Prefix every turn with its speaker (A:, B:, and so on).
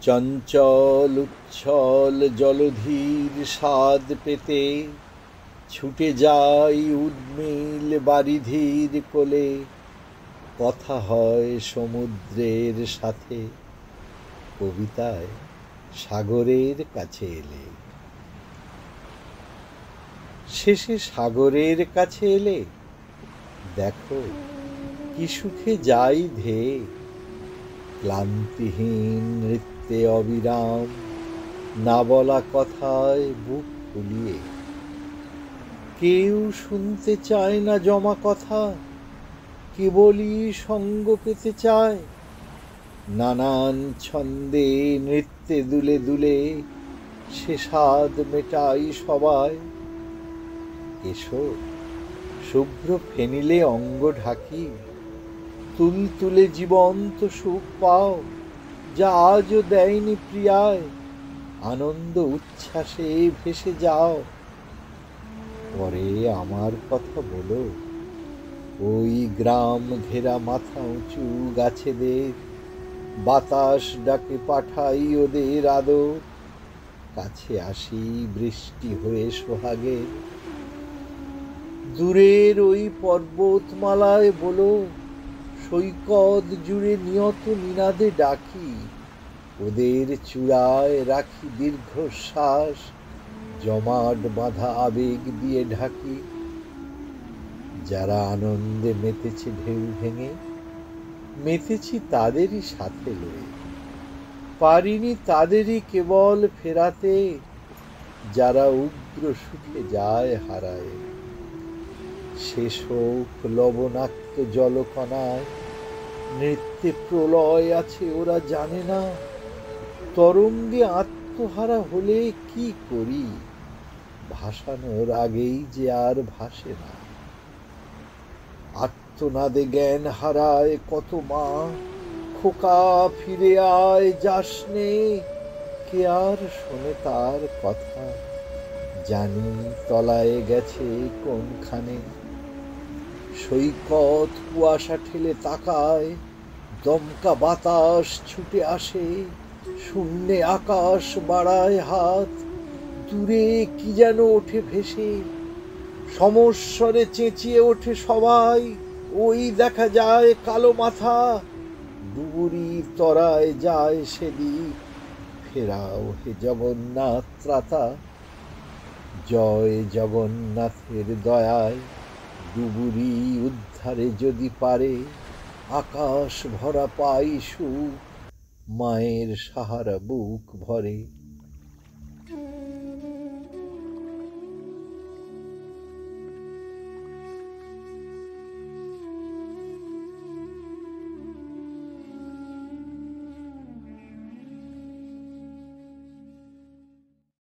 A: চঞ্চল উচ্ছল জলধির স্বাদ পেতে ছুটে যাই উর্মিল বারিধির কোলে। কথা হয় সমুদ্রের সাথে, কবিতায় সাগরের কাছে এলে। শেষে সাগরের কাছে এলে দেখো কি সুখে যাই ধেয়ে। ক্লান্তিহীন নৃত্যে অবিরাম, না বলা কথায় বুক ফুলিয়ে। কেউ শুনতে চায় না জমা কথা, কেবলই সঙ্গ পেতে চায়। নানান ছন্দে নৃত্যে দুলে দুলে সে স্বাদ মেটাই সবাই। এসো শুভ্র ফেনিলে অঙ্গ ঢাকি, তুলতুলে জীবন্ত সুখ পাও, যা আজও দেয়নি প্রিয়ায়। আনন্দ উচ্ছ্বাসে ভেসে যাও। পরে আমার কথা বলো, ওই গ্রাম ঘেরা মাথা উঁচু গাছেদের। বাতাস ডাকে পাঠাই ওদের আদর, কাছে আসি বৃষ্টি হয়ে সোহাগের। দূরের ওই পর্বতমালায় বলো, সৈকত জুড়ে নিয়ত নিনাদে ডাকি। ওদের চূড়ায় রাখি দীর্ঘশ্বাস, জমাট বাঁধা আবেগ দিয়ে ঢাকি। যারা আনন্দে মেতেছে ঢেউ ভেঙে, মেতেছি তাদেরই সাথে লয়ে। পারিনি তাদেরই কেবল ফেরাতে, যারা উগ্র সুখে যায় হারায়। সে শোক লবণাক্ত জলকণায়, নৃত্যে প্রলয় আছে ওরা জানে না। তরঙ্গে আত্মহারা হলে কি করি, ভাসানোর আগেই যে আর ভাসে না। আর্তনাদে জ্ঞান হারায় কত মা, খোকা ফিরে আয় যাসনে। কে আর শোনে তার কথা, জানি তলায় গেছে কোনখানে। সৈকত কুয়াশা ঠেলে তাকায়, দমকা বাতাস ছুটে আসে। শূন্যে আকাশ বাড়ায় হাত, দূরে কি যেন ওঠে ভেসে। সমস্বরে চেঁচিয়ে ওঠে সবাই, ওই দেখা যায় কালো মাথা। ডুবুরি তরায় যায় সেদিক, ফেরাও হে জগন্নাথ ত্রাতা। জয় জগন্নাথের দয়ায়, ডুবুরি উদ্ধারে যদি পারে। আকাশ ভরা পাই সুখ, মায়ের সাহারা বুক ভরে।